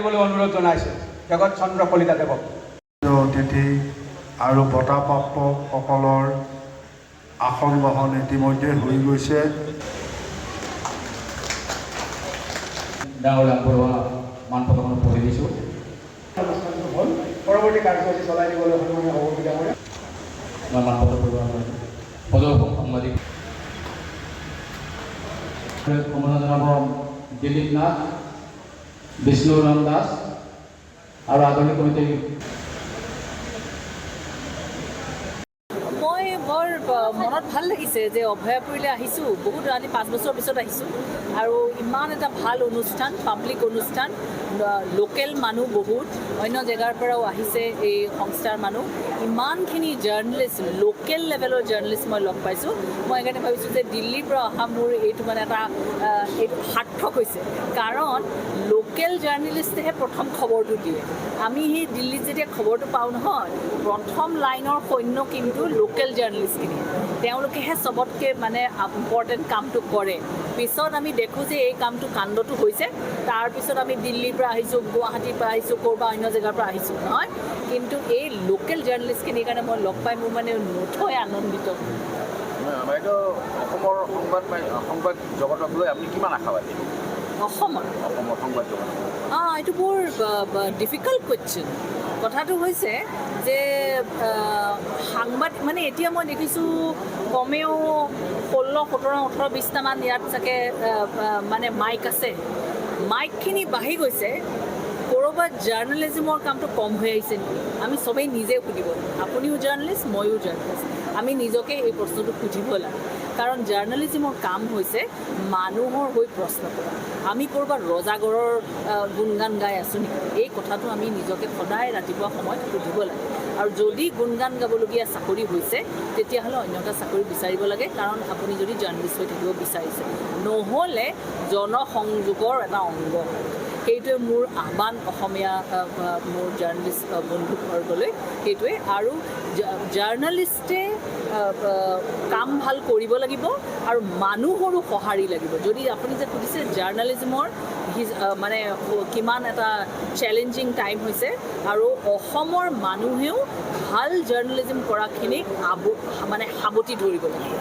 দিবলৈ অনুৰোধ জনাইছোঁ জগত চন্দ্ৰ কলিতাদেৱক। অতিথি আৰু বঁটাপ্ৰাপ্তসকলৰ আসন গ্ৰহণ ইতিমধ্যে হৈ গৈছে। ডাঙৰ আগবঢ়োৱা মান পদখন পঢ়ি দিছোঁ। অনুষ্ঠানটো হ'ল পৰৱৰ্তী কাৰ্যসূচী চলাই দিবলৈ সন্মানীয় সভাপতি ডাঙৰীয়া মই মান পত্ৰ পঢ়োৱা পদক সাংবাদিক সম্বোধন জনাব দিলীপ নাথ, বিষ্ণুৰাম দাস আৰু আদৰণি কমিটিৰ বৰ মনত ভাল লাগিছে যে অভয়াপুৰীলৈ আহিছোঁ। বহুত আজি 5 বছৰ পিছত আহিছোঁ আৰু ইমান এটা ভাল অনুষ্ঠান, পাব্লিক অনুষ্ঠান, লোকেল মানুহ বহুত, অন্য জেগাৰ পৰাও আহিছে এই সংস্থাৰ মানুহ, ইমানখিনি জাৰ্ণেলিষ্ট, লোকেল লেভেলৰ জাৰ্ণেলিষ্ট মই লগ পাইছোঁ। মই সেইকাৰণে ভাবিছোঁ যে দিল্লীৰ পৰা অহা মোৰ এইটো মানে এটা এইটো সাৰ্থক হৈছে, কাৰণ লোকেল জাৰ্ণেলিষ্টেহে প্ৰথম খবৰটো দিয়ে। আমি সেই দিল্লীত যেতিয়া খবৰটো পাওঁ নহয়, প্ৰথম লাইনৰ সৈন্য কিন্তু লোকেল জাৰ্ণেলিষ্টখিনি, তেওঁলোকেহে চবতকৈ মানে ইম্পৰ্টেণ্ট কামটো কৰে। পিছত আমি দেখোঁ যে এই কামটো কাণ্ডটো হৈছে, তাৰপিছত আমি দিল্লীৰ পৰা আহিছোঁ, গুৱাহাটীৰ পৰা আহিছোঁ, ক'ৰবা অন্য জেগাৰ পৰা আহিছোঁ নহয়, কিন্তু এই লোকেল জাৰ্ণেলিষ্টখিনিৰ কাৰণে মই লগ পাই মোৰ মানে নথৈ আনন্দিত। বাইদেউ, অসমৰ সংবাদ জগতক লৈ আপুনি কিমান আশাবাদী? অসমৰ সংবাদ জগত এইটো বৰ ডিফিকাল্ট কুৱেশ্যন। কথাটো হৈছে যে সাংবাদিক মানে এতিয়া মই দেখিছোঁ কমেও 16, 17, 18, 20টামান ইয়াত চাগে মানে মাইক আছে। মাইকখিনি বাঢ়ি গৈছে, ক'ৰবাত জাৰ্ণেলিজিমৰ কামটো কম হৈ আহিছে নেকি? আমি চবেই নিজে সুধিব, আপুনিও জাৰ্ণেলিষ্ট, ময়ো জাৰ্ণেলিষ্ট, আমি নিজকে এই প্ৰশ্নটো সুধিব লাগে। কাৰণ জাৰ্ণেলিজিমৰ কাম হৈছে মানুহৰ হৈ প্ৰশ্ন কৰা। আমি ক'ৰবাত ৰজাগড়ৰ গুণগান গাই আছোঁ নেকি? এই কথাটো আমি নিজকে সদায় ৰাতিপুৱা সময়ত সুধিব লাগে। আৰু যদি গুণগান গাবলগীয়া চাকৰি হৈছে, তেতিয়াহ'লে অন্য এটা চাকৰি বিচাৰিব লাগে, কাৰণ আপুনি যদি জাৰ্ণেলিষ্ট হৈ থাকিব বিচাৰিছে। নহ'লে জনসংযোগৰ এটা অংগ। সেইটোৱে মোৰ আহ্বান অসমীয়া মোৰ জাৰ্ণেলিষ্ট বন্ধুবৰ্গলৈ, সেইটোৱে। আৰু জাৰ্ণেলিষ্টে কাম ভাল কৰিব লাগিব আৰু মানুহৰো সঁহাৰি লাগিব। যদি আপুনি যে সুধিছে জাৰ্ণেলিজিমৰ মানে কিমান এটা চেলেঞ্জিং টাইম হৈছে, আৰু অসমৰ মানুহেও ভাল জাৰ্ণেলিজিম কৰাখিনিক মানে সাৱটি ধৰিব লাগিব।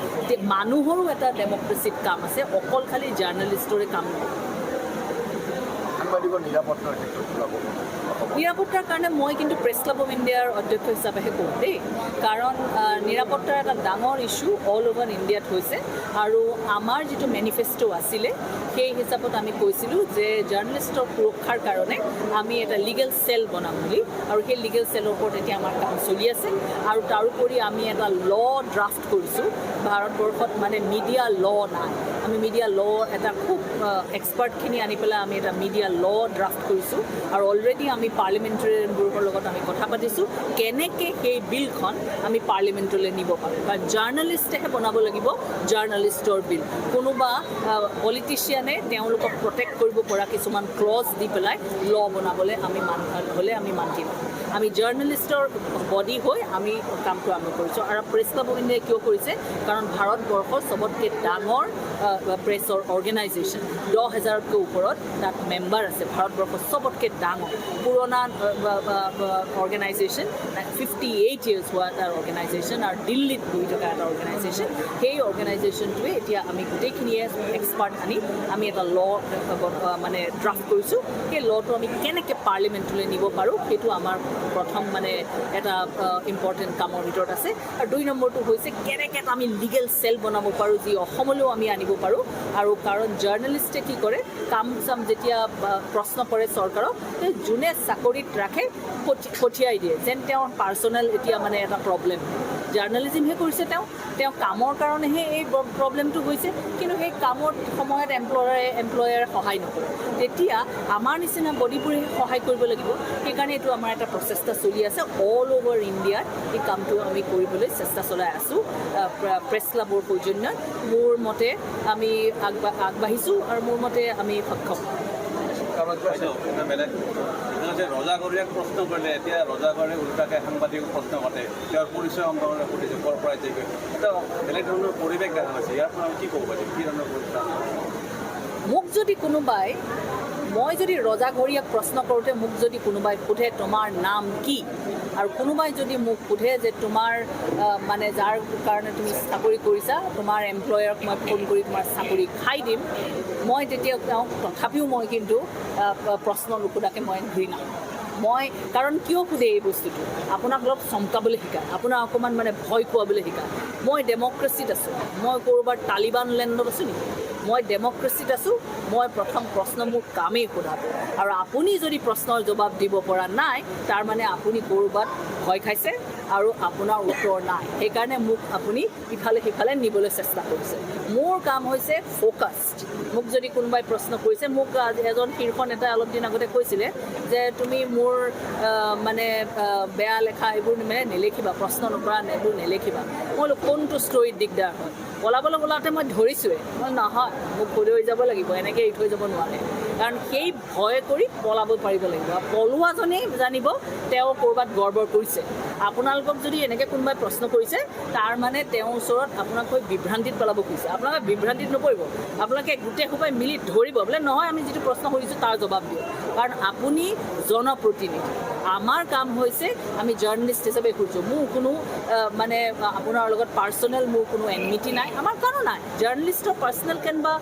মানুহৰো এটা ডেমক্ৰেচিত কাম আছে, অকল খালি জাৰ্ণেলিষ্টৰে কাম নহয়। নিৰাপত্তাৰ কাৰণে মই কিন্তু প্ৰেছ ক্লাব অফ ইণ্ডিয়াৰ অধ্যক্ষ হিচাপেহে কওঁ দেই, কাৰণ নিৰাপত্তাৰ এটা ডাঙৰ ইছ্যু অল অভাৰ ইণ্ডিয়াত হৈছে। আৰু আমাৰ যিটো মেনিফেষ্টো আছিলে, সেই হিচাপত আমি কৈছিলোঁ যে জাৰ্ণেলিষ্টৰ সুৰক্ষাৰ কাৰণে আমি এটা লিগেল চেল বনাম বুলি, আৰু সেই লিগেল চেলৰ ওপৰত এতিয়া আমাৰ কাম চলি আছে। আৰু তাৰোপৰি আমি এটা ড্ৰাফ্ট কৰিছোঁ। ভাৰতবৰ্ষত মানে মিডিয়া নাই, আমি মিডিয়া এটা খুব এক্সপাৰ্টখিনি আনি পেলাই আমি এটা মিডিয়া ড্ৰাফ্ট কৰিছোঁ। আৰু অলৰেডি আমি পাৰ্লিমেণ্টেৰিয়ানবোৰৰ লগত আমি কথা পাতিছোঁ, কেনেকৈ সেই বিলখন আমি পাৰ্লিমেণ্টলৈ নিব পাৰোঁ। কাৰণ জাৰ্ণেলিষ্টেহে বনাব লাগিব জাৰ্ণেলিষ্টৰ বিল। কোনোবা পলিটিচিয়ানে তেওঁলোকক প্ৰটেক্ট কৰিব পৰা কিছুমান ক্লজ দি পেলাই বনাবলৈ আমি মান্তি নহয়। আমি জাৰ্ণেলিষ্টৰ বডি হৈ আমি কামটো আৰম্ভ কৰিছোঁ। আৰু প্ৰেছ ক্লাব অফ ইণ্ডিয়াই কিয় কৰিছে? কাৰণ ভাৰতবৰ্ষৰ চবতকৈ ডাঙৰ প্ৰেছৰ অৰ্গেনাইজেশ্যন, 10,000তকৈ ওপৰত তাত মেম্বাৰ আছে। ভাৰতবৰ্ষৰ চবতকৈ ডাঙৰ পুৰণা অৰ্গেনাইজেশ্যন, 58 years হোৱা এটা অৰ্গেনাইজেশ্যন, আৰু দিল্লীত বহি থকা এটা অৰ্গেনাইজেশ্যন। সেই অৰ্গেনাইজেশ্যনটোৱে এতিয়া আমি গোটেইখিনিয়ে এক্সপাৰ্ট আনি আমি এটা মানে ড্ৰাফ্ট কৰিছোঁ। সেই ল'টো আমি কেনেকৈ পাৰ্লিমেণ্টলৈ নিব পাৰোঁ, সেইটো আমাৰ প্ৰথম মানে এটা ইম্পৰ্টেণ্ট কামৰ ভিতৰত আছে। আৰু 2 নম্বৰটো হৈছে কেনেকৈ এটা আমি লিগেল চেল বনাব পাৰোঁ, যি অসমলৈও আমি আনিব পাৰোঁ। আৰু কাৰণ জাৰ্ণেলিষ্টে কি কৰে, কাম চাম যেতিয়া প্ৰশ্ন কৰে চৰকাৰক, যোনে চাকৰিত ৰাখে পঠিয়াই দিয়ে, যেন তেওঁৰ পাৰ্চনেল এতিয়া মানে এটা প্ৰব্লেম। জাৰ্ণেলিজিমহে কৰিছে তেওঁ কামৰ কাৰণেহে এই প্ৰব্লেমটো হৈছে, কিন্তু সেই কামৰ সময়ত এমপ্লয়াৰে সহায় নকৰে। তেতিয়া আমাৰ নিচিনা বডিবোৰে সহায় কৰিব লাগিব। সেইকাৰণে এইটো আমাৰ এটা প্ৰচেষ্টা চলি আছে। অল অভাৰ ইণ্ডিয়াত এই কামটো আমি কৰিবলৈ চেষ্টা চলাই আছোঁ। প্ৰেছ ক্লাবৰ সৌজন্যত মোৰ মতে আমি আগবাঢ়িছোঁ, আৰু মোৰ মতে আমি সক্ষম। ৰজাগড়িয়াক প্ৰশ্ন কৰিলে, এতিয়া ৰজাগড়ে ওলোটাকৈ সাংবাদিকক প্ৰশ্ন কাটে, তেওঁৰ পৰিচয় সম্পৰ্কে সুধিছে, ক'ৰ পৰা এটা বেলেগ ধৰণৰ পৰিৱেশ দেখা গৈছে। ইয়াৰ পৰা আমি কি ক'ব পাৰিম? কি ধৰণৰ পৰিচয়? মোক যদি কোনোবাই মই যদি ৰজাঘৰীয়াক প্ৰশ্ন কৰোঁতে মোক যদি কোনোবাই সোধে তোমাৰ নাম কি, আৰু কোনোবাই যদি মোক সোধে যে তোমাৰ মানে যাৰ কাৰণে তুমি চাকৰি কৰিছা তোমাৰ এমপ্লয়াৰক মই ফোন কৰি তোমাৰ চাকৰি খাই দিম, মই তেতিয়া তেওঁক তথাপিও মই কিন্তু প্ৰশ্ন নুসোধাকৈ মই ঘূৰি নাহোঁ। মই কাৰণ কিয় সোধে এই বস্তুটো, আপোনাক অলপ চমকাবলৈ শিকায়, আপোনাক অকণমান মানে ভয় খুৱাবলৈ শিকায়। মই ডেম'ক্ৰেচিত আছোঁ, মই ক'ৰবাত তালিবান লেণ্ডত আছোঁ নেকি? মই ডেম'ক্ৰেচিত আছোঁ। মই প্ৰথম প্ৰশ্ন মোৰ কামেই সোধাটো, আৰু আপুনি যদি প্ৰশ্নৰ জবাব দিব পৰা নাই তাৰমানে আপুনি ক'ৰবাত ভয় খাইছে আৰু আপোনাৰ উত্তৰ নাই, সেইকাৰণে মোক আপুনি ইফালে সিফালে নিবলৈ চেষ্টা কৰিছে। মোৰ কাম হৈছে ফ'কাছড। মোক যদি কোনোবাই প্ৰশ্ন কৰিছে, মোক এজন শীৰ্ষ নেতাই অলপ দিন আগতে কৈছিলে যে তুমি মোৰ মানে বেয়া লেখা এইবোৰ মানে নেলেখিবা, প্ৰশ্ন নকৰা এইবোৰ নেলেখিবা। মই বোলো কোনটো ষ্টৰীত দিগদাৰ হয়? পলাবলৈ ওলাওঁতে মই ধৰিছোঁৱে, মই নহয় মোক ভৰি হৈ যাব লাগিব, এনেকৈ এৰি থৈ যাব নোৱাৰে। কাৰণ সেই ভয় কৰি পলাব পাৰিব লাগিব। পলোৱাজনেই জানিব তেওঁ ক'ৰবাত গৰ্বৰ কৰিছে। আপোনালোকক যদি এনেকৈ কোনোবাই প্ৰশ্ন কৰিছে তাৰ মানে তেওঁৰ ওচৰত আপোনাক হৈ বিভ্ৰান্তিত পেলাব খুজিছে। আপোনালোকে বিভ্ৰান্তিত নপৰিব, আপোনালোকে গোটেই সোপাই মিলি ধৰিব বোলে নহয় আমি যিটো প্ৰশ্ন সুধিছোঁ তাৰ জবাব দিওঁ, কাৰণ আপুনি জনপ্ৰতিনিধি। আমাৰ কাম হৈছে আমি জাৰ্নেলিষ্ট হিচাপে খুজিছোঁ। মোৰ কোনো মানে আপোনাৰ লগত পাৰ্চনেল মোৰ কোনো এনমিটি নাই, আমাৰ কাৰো নাই। জাৰ্নেলিষ্টৰ পাৰ্চনেল বা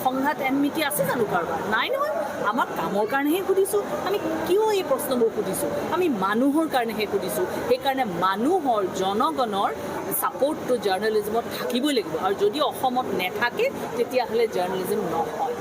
সংঘাত এনমিটি আছে জানো কাৰোবাৰ? নাই নহয়। আমাৰ কামৰ কাৰণেহে সুধিছোঁ। আমি কিয় এই প্ৰশ্নবোৰ সুধিছোঁ? আমি মানুহৰ কাৰণেহে সুধিছোঁ। সেইকাৰণে মানুহৰ জনগণৰ ছাপোৰ্টটো জাৰ্নেলিজমত থাকিবই লাগিব, আৰু যদি অসমত নাথাকে তেতিয়াহ'লে জাৰ্নেলিজম নহয়।